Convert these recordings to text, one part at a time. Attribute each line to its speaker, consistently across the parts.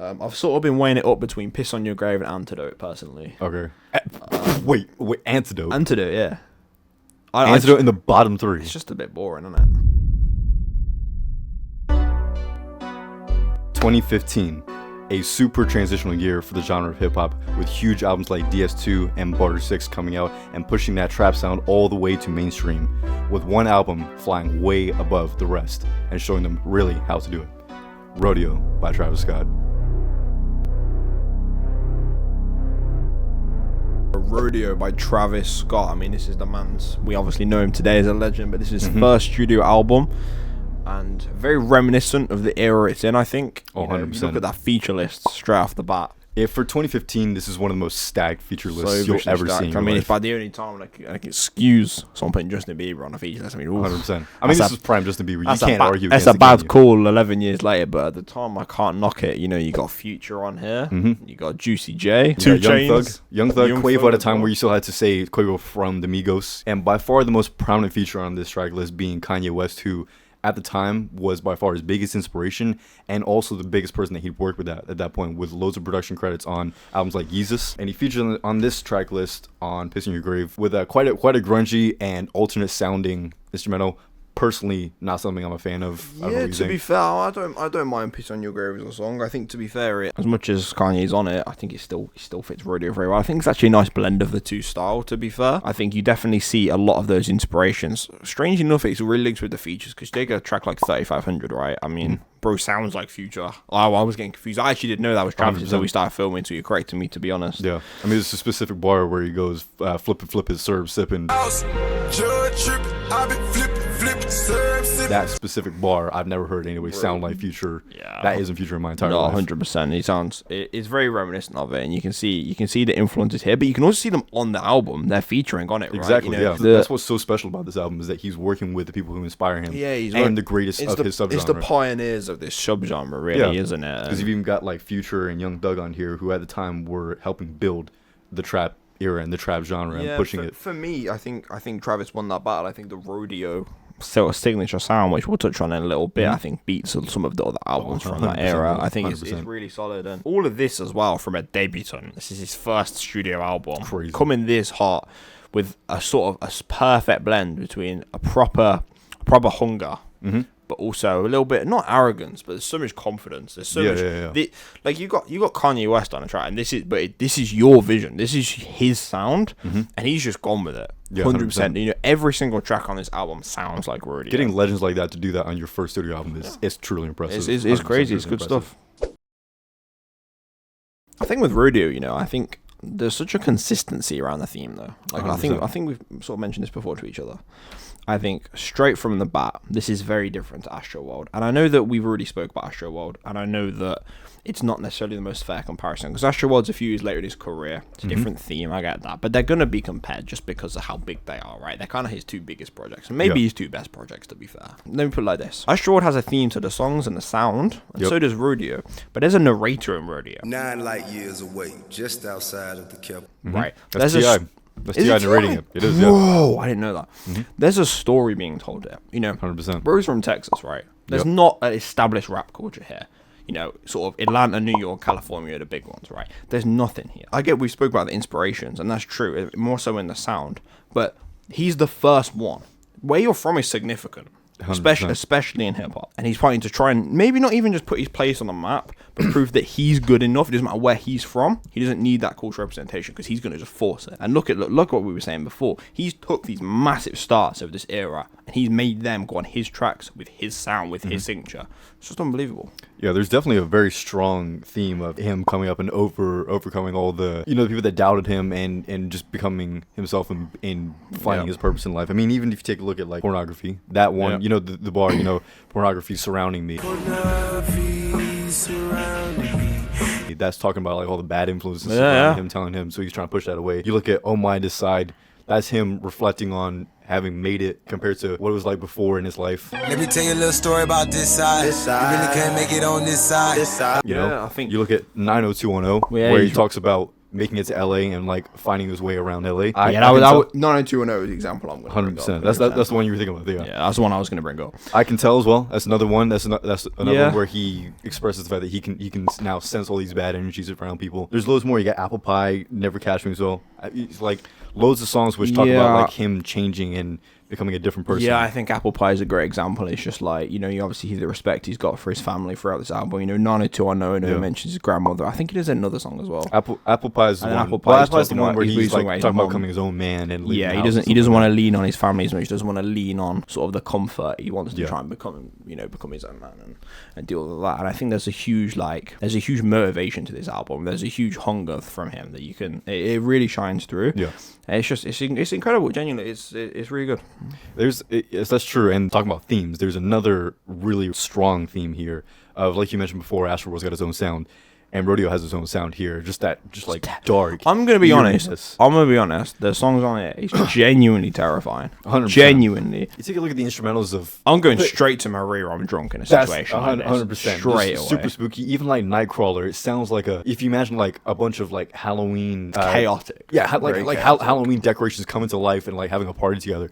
Speaker 1: I've sort of been weighing it up between Piss on Your Grave and Antidote, personally.
Speaker 2: Okay. Wait, Antidote?
Speaker 1: Antidote, yeah.
Speaker 2: Antidote in the bottom 3.
Speaker 1: It's just a bit boring, isn't it?
Speaker 2: 2015, a super transitional year for the genre of hip-hop, with huge albums like DS2 and Butter 6 coming out and pushing that trap sound all the way to mainstream, with one album flying way above the rest and showing them really how to do it. Rodeo by Travis Scott.
Speaker 1: Rodeo by Travis Scott. I mean, this is the man's, we obviously know him today as a legend, but this is his first studio album, and very reminiscent of the era it's in, I think.
Speaker 2: Oh, 100%.
Speaker 1: You look at that feature list straight off the bat.
Speaker 2: Yeah, for 2015, this is one of the most stacked feature lists you'll ever see in your
Speaker 1: I mean,
Speaker 2: life.
Speaker 1: it's about the only time like excuse someone putting Justin Bieber on a feature list. I mean,
Speaker 2: 100%. I mean, this is prime Justin Bieber. You can't argue
Speaker 1: against
Speaker 2: it. That's
Speaker 1: a bad call 11 years later, but at the time, I can't knock it. You know, you got Future on here. You got Juicy J.
Speaker 2: Young Thug, Quavo at a time where you still had to say Quavo from the Migos. And by far the most prominent feature on this track list being Kanye West, who at the time was by far his biggest inspiration and also the biggest person that he'd worked with at that point, with loads of production credits on albums like Yeezus. And he featured on this track list on Piss in Your Grave with quite a grungy and alternate sounding instrumental. Personally, not something I'm a fan of.
Speaker 1: Yeah, to be fair, I don't mind Piss on Your Grave as a song. I think, to be fair, as much as Kanye's on it, I think it still fits Rodeo very well. I think it's actually a nice blend of the two styles, to be fair. I think you definitely see a lot of those inspirations. Strangely enough, it's really linked with the features, because you take a track like 3500, right? I mean, bro sounds like Future. I was getting confused. I actually didn't know that was Travis until we started filming, so you corrected me, to be honest.
Speaker 2: Yeah. I mean, it's a specific bar where he goes, flip his serve, sipping. That specific bar, I've never heard anybody sound like Future. Yeah. That isn't Future in my entire life.
Speaker 1: 100%. It's very reminiscent of it, and you can see the influences here, but you can also see them on the album. They're featuring on it, right?
Speaker 2: Exactly,
Speaker 1: you know,
Speaker 2: that's what's so special about this album, is that he's working with the people who inspire him.
Speaker 1: Yeah,
Speaker 2: and the greatest of his subgenre.
Speaker 1: It's the pioneers of this subgenre, really, isn't it?
Speaker 2: Because you've even got like Future and Young Thug on here, who at the time were helping build the trap era and the trap genre and pushing it.
Speaker 1: For me, I think Travis won that battle. I think the Rodeo sort of signature sound, which we'll touch on in a little bit, I think beats some of the other albums from that era. I think it's really solid, and all of this as well from a debutant. This is his first studio album.
Speaker 2: Crazy.
Speaker 1: Coming this hot with a sort of a perfect blend between a proper hunger, but also a little bit, not arrogance, but there's so much confidence. There's so much. Like you got Kanye West on a track, and this is your vision. This is his sound, and he's just gone with it. 100%. You know, every single track on this album sounds like Rodeo.
Speaker 2: Getting legends like that to do that on your first studio album is truly impressive.
Speaker 1: It's crazy. It's good stuff. I think with Rodeo, you know, I think there's such a consistency around the theme, though. Like 100%. I think we've sort of mentioned this before to each other. I think straight from the bat, this is very different to Astroworld. And I know that we've already spoke about Astroworld, and I know that it's not necessarily the most fair comparison, because Astroworld's a few years later in his career. It's a different theme, I get that. But they're going to be compared just because of how big they are, right? They're kind of his two biggest projects, and maybe his two best projects, to be fair. Let me put it like this. Astroworld has a theme to the songs and the sound, and so does Rodeo. But there's a narrator in Rodeo.
Speaker 3: 9 light years away, just outside of the Kep.
Speaker 1: Right.
Speaker 2: That's T.I. That's T.I. narrating it. It is,
Speaker 1: Whoa, I didn't know that. There's a story being told there. You know,
Speaker 2: 100%.
Speaker 1: Bro's from Texas, right? There's not an established rap culture here. You know, sort of Atlanta, New York, California are the big ones, right? There's nothing here. I get we spoke about the inspirations, and that's true, more so in the sound. But he's the first one. Where you're from is significant. Especially in hip-hop. And he's fighting to try and maybe not even just put his place on the map, but prove that he's good enough. It doesn't matter where he's from. He doesn't need that cultural representation, because he's going to just force it. And look what we were saying before. He's took these massive starts of this era, and he's made them go on his tracks with his sound, with his signature. It's just unbelievable.
Speaker 2: Yeah, there's definitely a very strong theme of him coming up and overcoming all the, you know, the people that doubted him and just becoming himself and finding his purpose in life. I mean, even if you take a look at like Pornography, that one, you know, the bar, you know, Pornography surrounding me. Pornography surrounding me. That's talking about like all the bad influences around him, telling him, so he's trying to push that away. You look at Oh My Decide, that's him reflecting on having made it compared to what it was like before in his life.
Speaker 3: Let me tell you a little story about this side. You really can't make it on this side.
Speaker 2: You know, I think you look at 90210, where he talks about making it to LA and like finding his way around LA.
Speaker 1: Yeah, that was 90210 is the example I'm going to
Speaker 2: 100%. That's the one you were thinking about. Yeah,
Speaker 1: that's the one I was going to bring up.
Speaker 2: I Can Tell as well. That's another one. That's another one where he expresses the fact that he can now sense all these bad energies around people. There's loads more. You got Apple Pie, Never Catch Me as well. It's like loads of songs which talk about like him changing and becoming a different person.
Speaker 1: Yeah, I think Apple Pie is a great example. It's just like, you obviously the respect he's got for his family throughout this album. 90210 mentions his grandmother. I think it is another song as well.
Speaker 2: Apple Pie is the one.
Speaker 1: Apple Pie is
Speaker 2: the one where he's like talking about becoming his own man and
Speaker 1: he doesn't want to lean on his family as much. He doesn't want to lean on sort of the comfort. He wants to try and become his own man and deal with that. And I think there's a huge motivation to this album. There's a huge hunger from him that it really shines through.
Speaker 2: Yeah.
Speaker 1: It's incredible. Genuinely, it's really good.
Speaker 2: That's true. And talking about themes, there's another really strong theme here of, like you mentioned before, Astroworld's got its own sound, and Rodeo has its own sound here. Just like dark.
Speaker 1: I'm gonna be honest. The songs on it is genuinely terrifying. 100%. Genuinely.
Speaker 2: You take a look at the instrumentals of.
Speaker 1: I'm going straight to Maria. I'm drunk in a situation.
Speaker 2: 100%.
Speaker 1: Straight away.
Speaker 2: Super spooky. Even like Nightcrawler, it sounds like if you imagine like a bunch of like Halloween.
Speaker 1: Chaotic.
Speaker 2: Yeah, like Halloween decorations coming to life and like having a party together.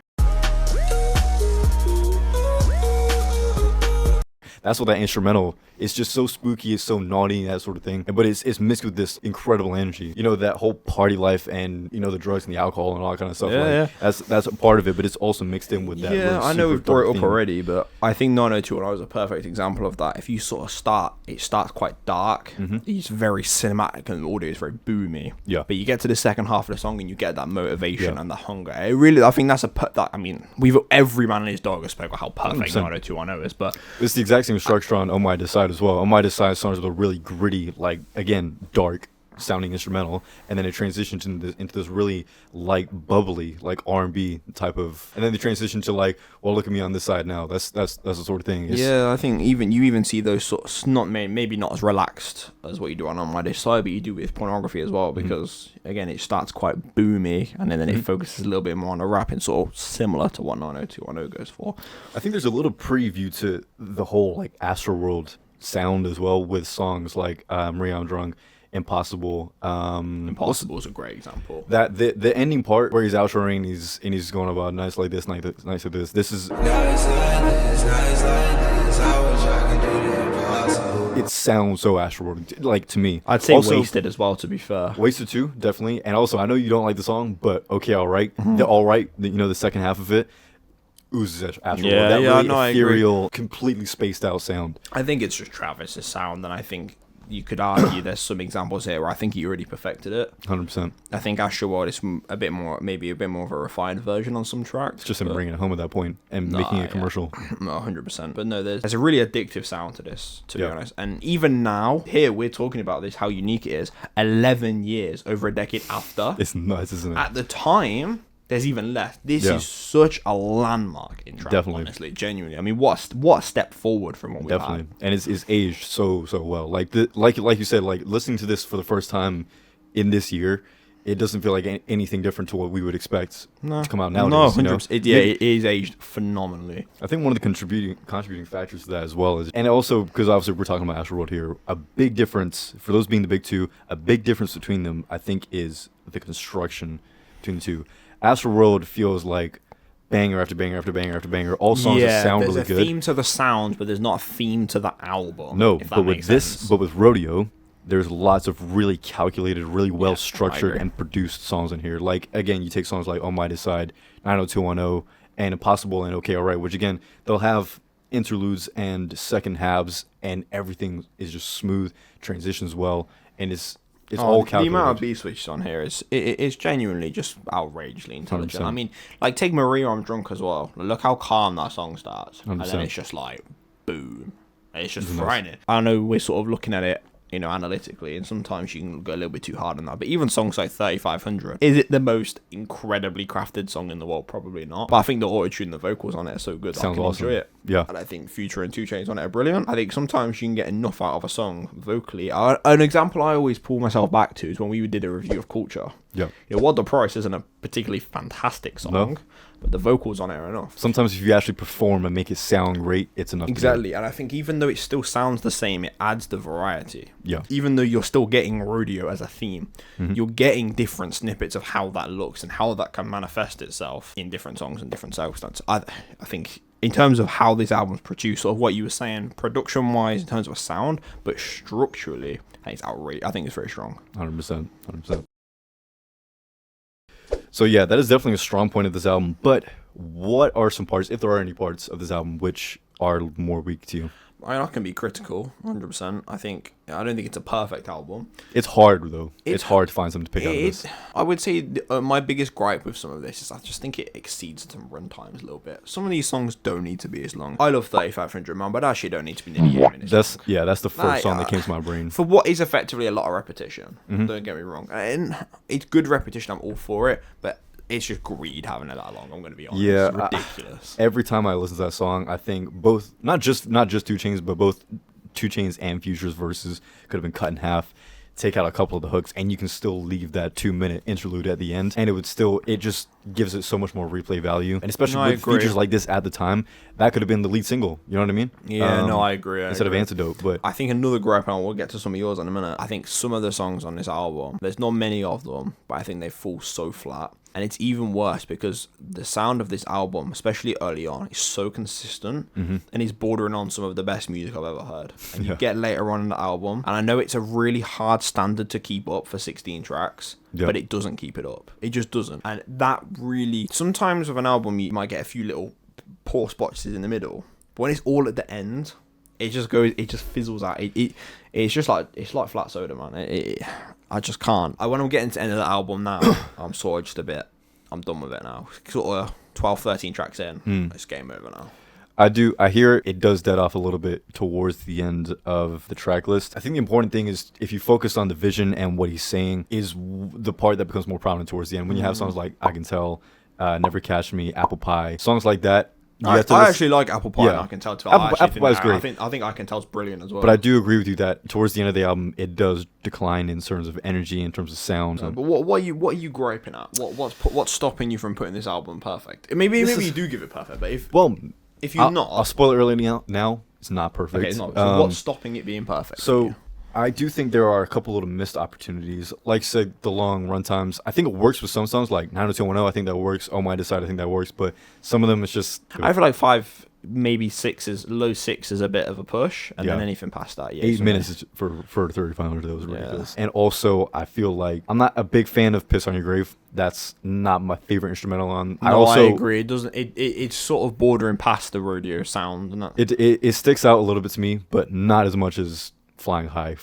Speaker 2: That's what that instrumental is. Just so spooky, it's so naughty, that sort of thing. But it's mixed with this incredible energy. That whole party life and the drugs and the alcohol and all that kind of stuff. That's a part of it, but it's also mixed in with that.
Speaker 1: Yeah,
Speaker 2: really
Speaker 1: I know we've brought it up already,
Speaker 2: but
Speaker 1: I think 90210 is a perfect example of that. If you sort of it starts quite dark. Mm-hmm. It's very cinematic and the audio is very boomy.
Speaker 2: Yeah.
Speaker 1: But you get to the second half of the song and you get that motivation and the hunger. I think that's every man and his dog has spoken about how perfect 90210 is, but
Speaker 2: it's the exact same structure on Oh My Decide as well. Oh My Decide songs with a really gritty, like, again, dark sounding instrumental, and then it transitions into this really light, bubbly, like R&B type of, and then they transition to like, well, look at me on this side now. That's the sort of thing.
Speaker 1: I think you see those sorts, maybe not as relaxed as what you do on My Decide, but you do with Pornography as well, because again it starts quite boomy, and then it focuses a little bit more on the rapping, sort of similar to what 90210 goes for.
Speaker 2: I think there's a little preview to the whole like Astroworld sound as well, with songs like Maria I'm Drunk, Impossible.
Speaker 1: Impossible is a great example.
Speaker 2: That the ending part where he's outroing and he's going about nights like this, nights like this. This is. It sounds so Astroworld, like, to me.
Speaker 1: I'd say also, Wasted as well, to be fair.
Speaker 2: Wasted too, definitely. And also, I know you don't like the song, but Okay, Alright. Mm-hmm. The Alright, the second half of it oozes Astroworld. That really ethereal, completely spaced out sound.
Speaker 1: I think it's just Travis's sound, and I think you could argue there's some examples here where I think he already perfected it.
Speaker 2: 100%.
Speaker 1: I think Astroworld is maybe a bit more of a refined version on some tracks.
Speaker 2: Just him bringing it home at that point and making it commercial.
Speaker 1: No, 100%. But no, there's a really addictive sound to this, to be honest. And even now, here we're talking about this, how unique it is. 11 years, over a decade after.
Speaker 2: It's nuts, isn't it?
Speaker 1: At the time, there's even less. This is such a landmark in trap, honestly, genuinely. I mean, what a step forward from what we've had.
Speaker 2: And it's aged so well. Like you said, like listening to this for the first time in this year, it doesn't feel like anything different to what we would expect to come out nowadays.
Speaker 1: No, 100%. It is aged phenomenally.
Speaker 2: I think one of the contributing factors to that as well is, and also because obviously we're talking about Astroworld here, a big difference for those being the big two. A big difference between them, I think, is the construction between the two. Astroworld feels like banger after banger after banger after banger. All songs that sound really good.
Speaker 1: There's a theme to the sound, but there's not a theme to the album.
Speaker 2: No, but with Rodeo, there's lots of really calculated, really well structured and produced songs in here. Like, again, you take songs like Oh My Decide, 90210, and Impossible and Okay Alright, which again, they'll have interludes and second halves, and everything is just smooth, transitions well, and it's all calculated.
Speaker 1: The amount of beat switches on here is genuinely just outrageously intelligent.
Speaker 2: 100%.
Speaker 1: I mean, like, take Maria I'm Drunk as well. Look how calm that song starts.
Speaker 2: 100%.
Speaker 1: And then it's just like, boom. It's just frightening. I know we're sort of looking at it, analytically, and sometimes you can go a little bit too hard on that. But even songs like 3500, is it the most incredibly crafted song in the world? Probably not. But I think the auto-tune, the vocals on it are so good that I can enjoy it.
Speaker 2: Yeah.
Speaker 1: And I think Future and 2 Chainz on it are brilliant. I think sometimes you can get enough out of a song vocally. An example I always pull myself back to is when we did a review of Culture.
Speaker 2: Yeah.
Speaker 1: What the Price isn't a particularly fantastic song. but the vocals on it are enough.
Speaker 2: Sometimes if you actually perform and make it sound great, it's enough.
Speaker 1: Exactly, and I think even though it still sounds the same, it adds the variety.
Speaker 2: Yeah.
Speaker 1: Even though you're still getting Rodeo as a theme, you're getting different snippets of how that looks and how that can manifest itself in different songs and different circumstances. I think in terms of how this album's produced, sort of what you were saying, production-wise, in terms of a sound, but structurally, I think it's outrageous. I think it's very strong.
Speaker 2: 100%. 100%. So yeah, that is definitely a strong point of this album. But what are some parts, if there are any parts of this album, which are more weak to you?
Speaker 1: I can be critical, 100%. I don't think it's a perfect album.
Speaker 2: It's hard though. It's hard to find something to pick out of this.
Speaker 1: I would say my biggest gripe with some of this is I just think it exceeds some run times a little bit. Some of these songs don't need to be as long. I love 3500 Man, but actually don't need to be nearly 8 minutes.
Speaker 2: That's the first song that came to my brain.
Speaker 1: For what is effectively a lot of repetition. Don't get me wrong. And it's good repetition. I'm all for it, but it's just greed having it that long. I'm going to be honest.
Speaker 2: Yeah,
Speaker 1: it's ridiculous.
Speaker 2: Every time I listen to that song, I think both not just 2 Chainz, but both 2 Chainz and Future's verses could have been cut in half. Take out a couple of the hooks, and you can still leave that 2-minute interlude at the end, and it just gives it so much more replay value. And especially with features like this at the time, that could have been the lead single. You know what I mean?
Speaker 1: Yeah, I agree.
Speaker 2: Instead of Antidote, but
Speaker 1: I think another gripe, and we'll get to some of yours in a minute. I think some of the songs on this album, there's not many of them, but I think they fall so flat. And it's even worse because the sound of this album, especially early on, is so consistent and is bordering on some of the best music I've ever heard. And you get later on in the album, and I know it's a really hard standard to keep up for 16 tracks, but it doesn't keep it up. It just doesn't. And that really, sometimes with an album, you might get a few little poor spots in the middle. But when it's all at the end, it just fizzles out. It's like flat soda, man. I just can't. When I'm getting to the end of the album now, I'm sort of just I'm done with it now. Sort of 12, 13 tracks in, it's game over now.
Speaker 2: I hear it does dead off a little bit towards the end of the track list. I think the important thing is if you focus on the vision and what he's saying is the part that becomes more prominent towards the end. When you have songs like I Can Tell, Never Catch Me, Apple Pie, songs like that.
Speaker 1: I actually like Apple Pie. And I Can Tell too.
Speaker 2: Apple Pie is great.
Speaker 1: I think I Can Tell's brilliant as well.
Speaker 2: But I do agree with you that towards the end of the album, it does decline in terms of energy, in terms of sound.
Speaker 1: But what are you griping at? What's stopping you from putting this album perfect? Maybe you do give it perfect, but if you're not,
Speaker 2: I'll spoil it early now. It's not perfect.
Speaker 1: Okay, it's not. So what's stopping it being perfect?
Speaker 2: So I do think there are a couple little missed opportunities. Like said, the long run times. I think it works with some songs, like 90210. I think that works. Oh My Decide, I think that works. But some of them, it's just.
Speaker 1: I feel like 5, maybe 6 is low 6 is a bit of a push, and then anything past that, 8
Speaker 2: minutes is for 3500. That was ridiculous. And also, I feel like I'm not a big fan of "Piss on Your Grave." That's not my favorite instrumental on.
Speaker 1: I agree. It doesn't. It's sort of bordering past the Rodeo sound, and that.
Speaker 2: It sticks out a little bit to me, but not as much as Flying High.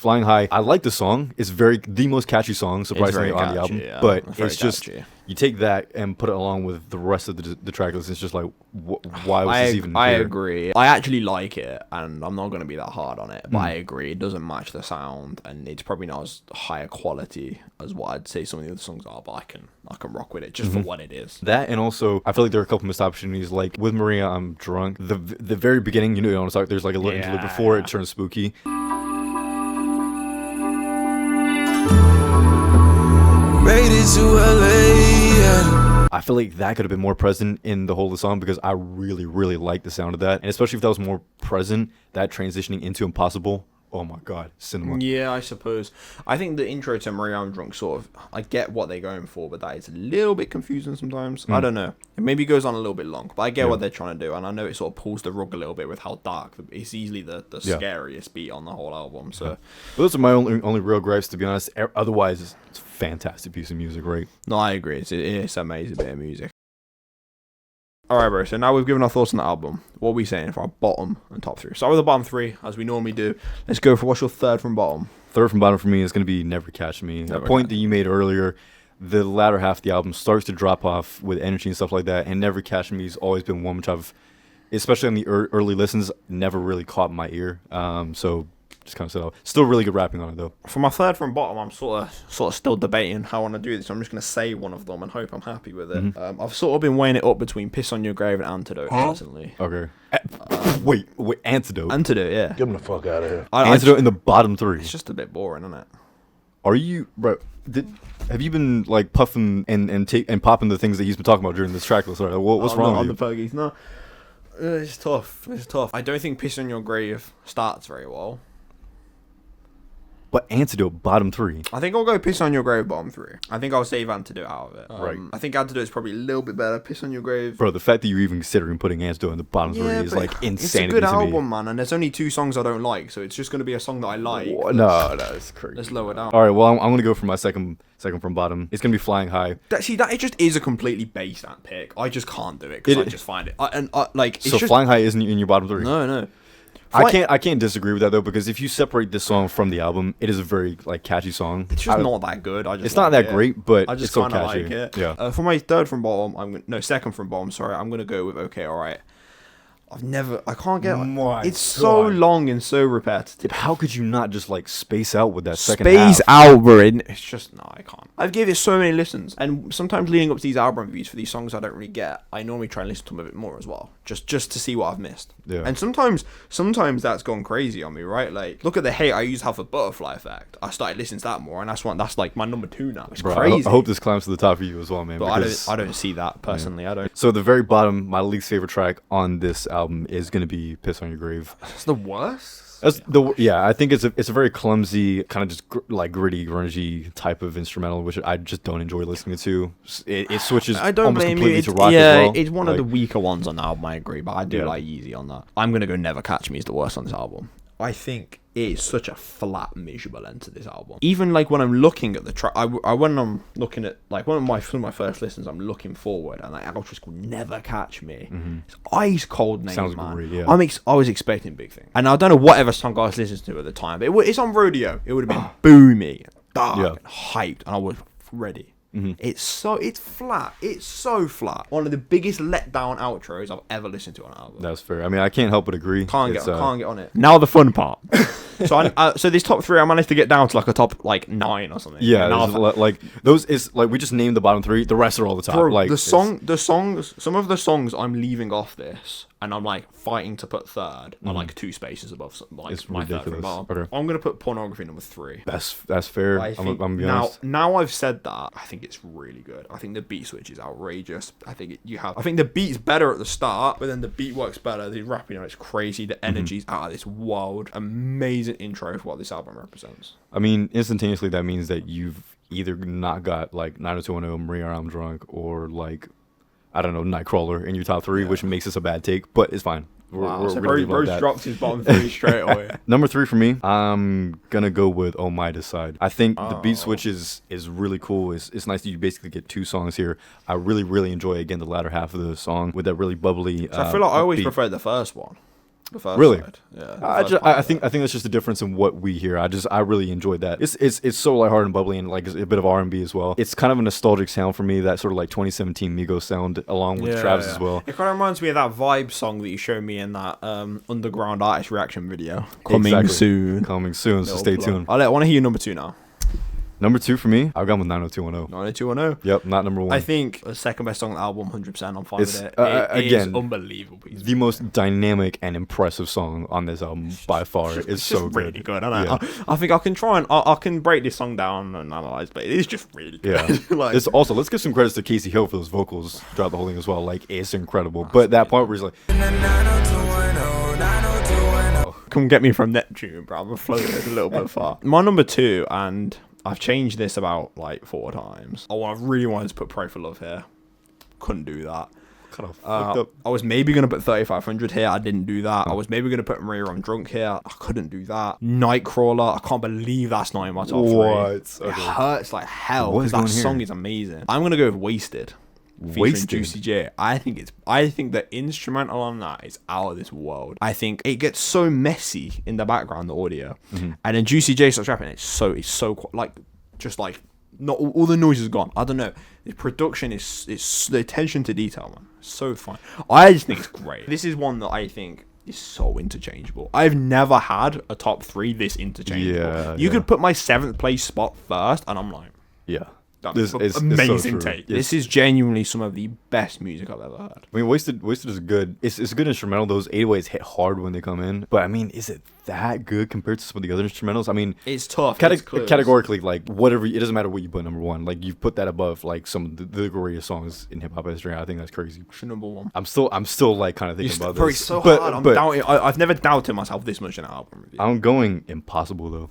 Speaker 2: I like the song. It's the most catchy song, surprisingly, on the album. Yeah, but it's just catchy. You take that and put it along with the rest of the track list. It's just like, why was this even here?
Speaker 1: I agree. I actually like it, and I'm not going to be that hard on it. But I agree, it doesn't match the sound, and it's probably not as higher quality as what I'd say some of the other songs are. But I can rock with it just for what it is.
Speaker 2: That, and also I feel like there are a couple missed opportunities. Like with Maria, I'm Drunk. The very beginning, you want to talk. There's like a little interlude before it turns spooky.
Speaker 3: Made it to LA,
Speaker 2: I feel like that could have been more present in the whole of the song because I really, really like the sound of that. And especially if that was more present, that transitioning into Impossible, oh my God, cinema.
Speaker 1: Yeah, I suppose. I think the intro to Maria I'm Drunk sort of, I get what they're going for, but that is a little bit confusing sometimes. I don't know. It maybe goes on a little bit long, but I get what they're trying to do. And I know it sort of pulls the rug a little bit with how dark. It's easily the scariest beat on the whole album. So
Speaker 2: but those are my only real gripes, to be honest. Otherwise, it's a fantastic piece of music, right?
Speaker 1: No, I agree. It's an amazing bit of music. Alright, bro, so now we've given our thoughts on the album. What are we saying for our bottom and top 3? Start with the bottom 3, as we normally do. Let's go for what's your third from bottom?
Speaker 2: Third from bottom for me is going to be Never Catch Me. A point that you made earlier, the latter half of the album starts to drop off with energy and stuff like that, and Never Catch Me has always been one which I've, especially on the early listens, never really caught my ear. So just kind of said, still really good rapping on it though.
Speaker 1: For my third from bottom, I'm sort of still debating how I want to do this. I'm just going to say one of them and hope I'm happy with it. I've sort of been weighing it up between Piss on Your Grave and Antidote personally.
Speaker 2: Okay. Wait, Antidote.
Speaker 1: Antidote, yeah.
Speaker 4: Get him the fuck out of here.
Speaker 2: Antidote in the bottom 3.
Speaker 1: It's just a bit boring, isn't it?
Speaker 2: Are you, bro? Have you been like puffing and popping the things that he's been talking about during this track list? What's wrong
Speaker 1: on
Speaker 2: with
Speaker 1: the
Speaker 2: you?
Speaker 1: Puggies? No, it's tough. It's tough. I don't think "Piss on Your Grave" starts very well.
Speaker 2: But Antidote, bottom 3.
Speaker 1: I think I'll go "Piss on Your Grave" bottom 3. I think I'll save Antidote out of it.
Speaker 2: Right.
Speaker 1: I think Antidote is probably a little bit better. "Piss on Your Grave."
Speaker 2: Bro, the fact that you're even considering putting Antidote in the bottom 3 is
Speaker 1: but
Speaker 2: like insanity
Speaker 1: it's a good
Speaker 2: to me.
Speaker 1: album, man, and there's only 2 songs I don't like, so it's just going to be a song that I like.
Speaker 2: No, that's crazy.
Speaker 1: Let's lower it down.
Speaker 2: All right, well, I'm going to go for my second from bottom. It's going to be Flying High.
Speaker 1: That it just is a completely based that pick. I just can't do it because I just find it. It's
Speaker 2: So
Speaker 1: just,
Speaker 2: Flying High isn't in your bottom 3?
Speaker 1: No.
Speaker 2: I can't disagree with that though, because if you separate this song from the album, it is a very like catchy song.
Speaker 1: It's just not that good.
Speaker 2: It's not that great, but
Speaker 1: I just
Speaker 2: it's so
Speaker 1: kind of
Speaker 2: catchy.
Speaker 1: like it.
Speaker 2: Yeah.
Speaker 1: For my second from bottom. Sorry, I'm gonna go with "Okay, Alright." I can't get. It's so long and so repetitive.
Speaker 2: How could you not just like space out with that second
Speaker 1: Space
Speaker 2: half?
Speaker 1: out, bro. It's just no, I can't. I've gave it so many listens, and sometimes leading up to these album reviews for these songs I don't really get, I normally try and listen to them a bit more as well, just to see what I've missed.
Speaker 2: Yeah.
Speaker 1: And sometimes that's gone crazy on me, right? Like, look at the hate I used to have for Butterfly Effect. I started listening to that more, and that's like my number 2 now. It's
Speaker 2: Bro,
Speaker 1: crazy.
Speaker 2: I hope this climbs to the top for you as well, man.
Speaker 1: But
Speaker 2: because,
Speaker 1: I don't see that personally. I don't.
Speaker 2: So the very bottom, my least favorite track on this album is gonna be "Piss on Your Grave."
Speaker 1: It's the worst.
Speaker 2: I think it's a very clumsy, kind of just gritty, grungy type of instrumental, which I just don't enjoy listening to. It switches
Speaker 1: I don't
Speaker 2: almost
Speaker 1: blame
Speaker 2: completely
Speaker 1: you.
Speaker 2: to rock as well.
Speaker 1: It's one of the weaker ones on the album, I agree, but I do like Yeezy on that. I'm gonna go "Never Catch Me" is the worst on this album. I think it is such a flat, miserable end to this album. Even like when I'm looking at the track, when I'm looking at like one of my first listens, I'm looking forward and like outro's called "Never Catch Me."
Speaker 2: Mm-hmm.
Speaker 1: It's ice cold name,
Speaker 2: Sounds
Speaker 1: man.
Speaker 2: great, yeah.
Speaker 1: I was expecting big thing, and I don't know whatever song I was listening to at the time, but it's on Rodeo. It would have been boomy, dark, and hyped, and I was ready.
Speaker 2: Mm-hmm.
Speaker 1: It's flat. It's so flat. One of the biggest letdown outros I've ever listened to on an album.
Speaker 2: That's fair. I mean, I can't help but agree.
Speaker 1: Can't get on it. Now the fun part. So this top 3, I managed to get down to like a top like 9 or something.
Speaker 2: Yeah, like those is like we just named the bottom 3. The rest are all the top.
Speaker 1: Bro,
Speaker 2: like
Speaker 1: some of the songs I'm leaving off this, and I'm like fighting to put third, are like 2 spaces above like
Speaker 2: It's
Speaker 1: my
Speaker 2: ridiculous.
Speaker 1: third from bottom.
Speaker 2: Okay.
Speaker 1: I'm gonna put Pornography number 3.
Speaker 2: That's fair.
Speaker 1: I
Speaker 2: I'm
Speaker 1: think
Speaker 2: gonna be honest.
Speaker 1: now I've said that, I think it's really good. I think the beat switch is outrageous. I think the beat's better at the start, but then the beat works better. The rapping on it's crazy. The energy's out of this world. Amazing intro for what this album represents.
Speaker 2: I mean, instantaneously that means that you've either not got like 90210, Maria I'm Drunk, or like I don't know, Nightcrawler in your top 3, which makes this a bad take, but it's fine.
Speaker 1: So Bruce dropped his bottom 3 straight away.
Speaker 2: Number 3 for me, I'm gonna go with "Oh My Decide." I think the beat switch is really cool. It's nice that you basically get 2 songs here. I really enjoy again the latter half of the song with that really bubbly.
Speaker 1: I feel like I always
Speaker 2: beat.
Speaker 1: preferred the first one. The first
Speaker 2: Really?
Speaker 1: side. Yeah.
Speaker 2: I think that's just the difference in what we hear. I really enjoyed that. It's so lighthearted and bubbly and like a bit of R&B as well. It's kind of a nostalgic sound for me, that sort of like 2017 Migos sound along with Travis as well.
Speaker 1: It kind of reminds me of that Vibe song that you showed me in that underground artist reaction video. Coming soon.
Speaker 2: So stay tuned.
Speaker 1: I want to hear your number 2 now.
Speaker 2: Number 2 for me, I've gone with 90210.
Speaker 1: 90210.
Speaker 2: Yep, not number 1.
Speaker 1: I think the second best song on the album, 100%. I'm fine with it.
Speaker 2: Again,
Speaker 1: is unbelievable.
Speaker 2: The most dynamic and impressive song on this album by far. It's so good.
Speaker 1: Really good. I think I can try and I can break this song down and analyze, but it is just really good.
Speaker 2: Yeah. It's also, let's give some credits to Casey Hill for those vocals throughout the whole thing as well. Like, it's incredible. But that part where he's like,
Speaker 1: come get me from Neptune, bro. I'm floating a little bit far. My number 2, and I've changed this about like 4 times. I really wanted to put "Pray for Love" here. Couldn't do that.
Speaker 2: kind of fucked up.
Speaker 1: I was maybe going to put 3500 here. I didn't do that. I was maybe going to put Maria I'm Drunk here. I couldn't do that. Nightcrawler. I can't believe that's not in my top 3.
Speaker 2: What?
Speaker 1: It hurts like hell
Speaker 2: What
Speaker 1: because
Speaker 2: is
Speaker 1: that
Speaker 2: going
Speaker 1: song
Speaker 2: here?
Speaker 1: is amazing. I'm going to go with Wasted.
Speaker 2: Wasted?
Speaker 1: Juicy J. I think the instrumental on that is out of this world. I think it gets so messy in the background, the audio, and then Juicy J starts rapping. It's so like just like not all the noise is gone. I don't know. The production is the attention to detail, man. So fun. I just think it's great. This is one that I think is so interchangeable. I've never had a top 3 this interchangeable.
Speaker 2: Yeah,
Speaker 1: you could put my 7th place spot first, and I'm like,
Speaker 2: Yeah.
Speaker 1: That's
Speaker 2: It's
Speaker 1: amazing
Speaker 2: so true.
Speaker 1: take. This is genuinely some of the best music I've ever heard.
Speaker 2: I mean, Wasted is good. It's a good instrumental. Those 808s hit hard when they come in. But I mean, is it that good compared to some of the other instrumentals? I mean,
Speaker 1: It's tough.
Speaker 2: categorically, like whatever, it doesn't matter what you put number one. Like you put that above like some of the greatest songs in hip hop history. I think that's crazy.
Speaker 1: Number one.
Speaker 2: I'm still like kind of thinking about
Speaker 1: Bro,
Speaker 2: this.
Speaker 1: it's so
Speaker 2: but,
Speaker 1: hard. I'm
Speaker 2: but
Speaker 1: doubting. I've never doubted myself this much in an album review.
Speaker 2: I'm going Impossible though.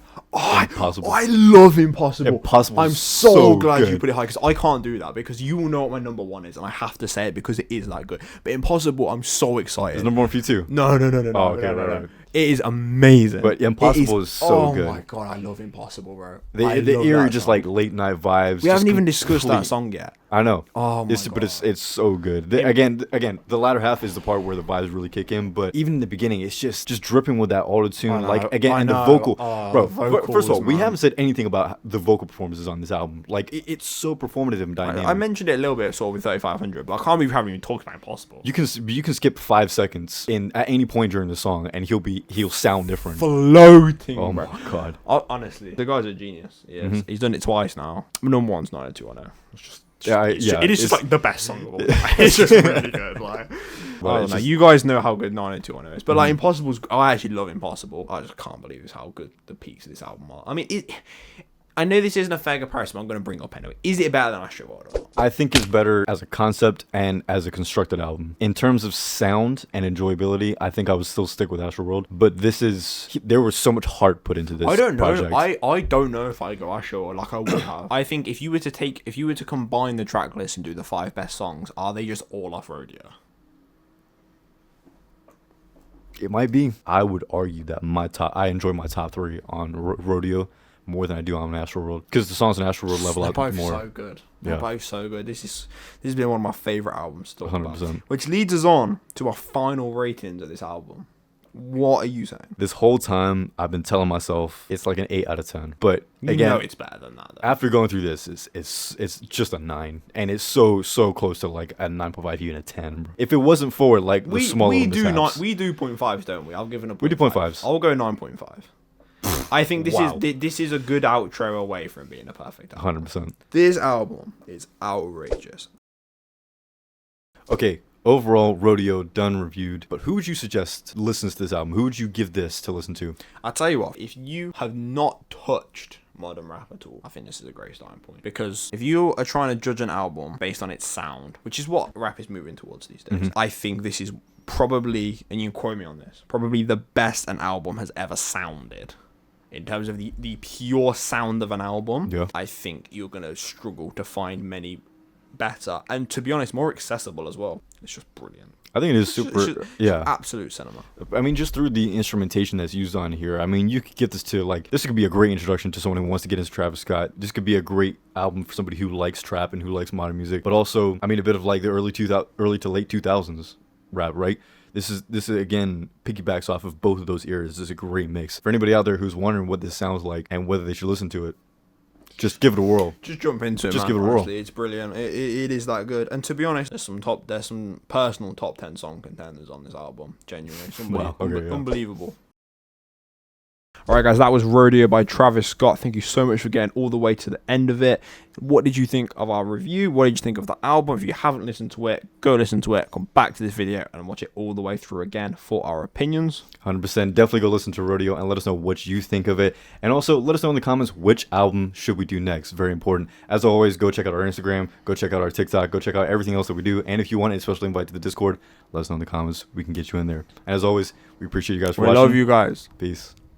Speaker 2: Impossible.
Speaker 1: I love Impossible.
Speaker 2: Impossible
Speaker 1: I'm
Speaker 2: is
Speaker 1: so
Speaker 2: so
Speaker 1: glad you
Speaker 2: good.
Speaker 1: put it high because I can't do that because you will know what my number one is and I have to say it because it is that good. But Impossible, I'm so excited.
Speaker 2: Is number one for you too?
Speaker 1: No.
Speaker 2: Oh, okay,
Speaker 1: no.
Speaker 2: right.
Speaker 1: It is amazing.
Speaker 2: But Impossible is so good.
Speaker 1: Oh my god, I love Impossible, bro.
Speaker 2: The
Speaker 1: I love
Speaker 2: eerie,
Speaker 1: that
Speaker 2: just
Speaker 1: song.
Speaker 2: like late night vibes.
Speaker 1: We haven't
Speaker 2: just
Speaker 1: even discussed that
Speaker 2: complete-
Speaker 1: song yet.
Speaker 2: I know.
Speaker 1: Oh my
Speaker 2: But
Speaker 1: God.
Speaker 2: it's so good. Again, the latter half is the part where the vibes really kick in. But even in the beginning, it's just dripping with that auto
Speaker 1: I
Speaker 2: tune.
Speaker 1: know,
Speaker 2: Like again,
Speaker 1: I
Speaker 2: and the
Speaker 1: know.
Speaker 2: vocal,
Speaker 1: Oh,
Speaker 2: bro.
Speaker 1: the
Speaker 2: First of all,
Speaker 1: vocals,
Speaker 2: we
Speaker 1: man.
Speaker 2: haven't said anything about the vocal performances on this album. Like it's so performative and dynamic.
Speaker 1: I mentioned it a little bit sort of with 3500, but I can't believe we haven't even talked about Impossible.
Speaker 2: you can skip 5 seconds at any point during the song, and he'll sound different.
Speaker 1: Floating,
Speaker 2: Oh
Speaker 1: bro.
Speaker 2: my god.
Speaker 1: Honestly, the guy's a genius. Yes, he's done it twice now. Number one's 90210. It's just. It is just like the best song of all time. It's just really good. Like,
Speaker 2: Well,
Speaker 1: I don't
Speaker 2: it's
Speaker 1: know.
Speaker 2: just-
Speaker 1: You guys know how good 90210 is, but like Impossible's. I actually love Impossible. I just can't believe it's how good the peaks of this album are. I mean, I know this isn't a fair comparison. But I'm going to bring it up anyway. Is it better than Astro World? Or not?
Speaker 2: I think it's better as a concept and as a constructed album. In terms of sound and enjoyability, I think I would still stick with Astroworld. But there was so much heart put into this.
Speaker 1: I don't know.
Speaker 2: Project.
Speaker 1: I don't know if I go Astro or like I would have. I think if you were to combine the track list and do the 5 best songs, are they just all off Rodeo?
Speaker 2: It might be. I would argue that I enjoy my top 3 on Rodeo more than I do on Astroworld because the songs on Astroworld level
Speaker 1: They're
Speaker 2: out
Speaker 1: both
Speaker 2: more.
Speaker 1: so good. They're
Speaker 2: Yeah.
Speaker 1: both so good. This has been one of my favorite albums to talk about.
Speaker 2: 100%.
Speaker 1: Which leads us on to our final ratings of this album. What are you saying?
Speaker 2: This whole time I've been telling myself it's like an 8 out of 10. But
Speaker 1: You
Speaker 2: again,
Speaker 1: know it's better than that. Though.
Speaker 2: after going through this, it's just a 9, and it's so close to like a 9.5, even a 10. If it wasn't for like the small
Speaker 1: we
Speaker 2: little
Speaker 1: do
Speaker 2: mishaps.
Speaker 1: we do 0.5s, don't we? I've given a 0.5.
Speaker 2: We do 0.5s.
Speaker 1: I'll go 9.5. I think
Speaker 2: Wow.
Speaker 1: this is a good outro away from being a perfect album.
Speaker 2: 100%.
Speaker 1: This album is outrageous.
Speaker 2: Okay, overall, Rodeo done reviewed. But who would you suggest listens to this album? Who would you give this to listen to?
Speaker 1: I'll tell you what, if you have not touched modern rap at all, I think this is a great starting point. Because if you are trying to judge an album based on its sound, which is what rap is moving towards these days, I think this is probably, and you can quote me on this, probably the best an album has ever sounded. In terms of the pure sound of an album,
Speaker 2: Yeah.
Speaker 1: I think you're going to struggle to find many better. And to be honest, more accessible as well. It's just brilliant.
Speaker 2: I think it is
Speaker 1: It's
Speaker 2: super.
Speaker 1: just
Speaker 2: Yeah.
Speaker 1: absolute cinema.
Speaker 2: I mean, just through the instrumentation that's used on here, I mean, you could get this to, like, this could be a great introduction to someone who wants to get into Travis Scott. This could be a great album for somebody who likes trap and who likes modern music. But also, I mean, a bit of, like, the early to late 2000s rap, right? This is again, piggybacks off of both of those eras. This is a great mix. For anybody out there who's wondering what this sounds like and whether they should listen to it, just give it a whirl.
Speaker 1: Just jump into it,
Speaker 2: Just
Speaker 1: man.
Speaker 2: give it a whirl.
Speaker 1: Honestly, it's brilliant. It is that good. And to be honest, there's some personal top 10 song contenders on this album. Genuinely, it's
Speaker 2: Wow, okay, yeah.
Speaker 1: unbelievable. Alright guys, that was Rodeo by Travis Scott. Thank you so much for getting all the way to the end of it. What did you think of our review? What did you think of the album? If you haven't listened to it, go listen to it. Come back to this video and watch it all the way through again for our opinions.
Speaker 2: 100%. Definitely go listen to Rodeo and let us know what you think of it. And also, let us know in the comments which album should we do next. Very important. As always, go check out our Instagram. Go check out our TikTok. Go check out everything else that we do. And if you want a special invite to the Discord, let us know in the comments. We can get you in there. And as always, we appreciate you guys for
Speaker 1: We
Speaker 2: watching.
Speaker 1: love you guys.
Speaker 2: Peace.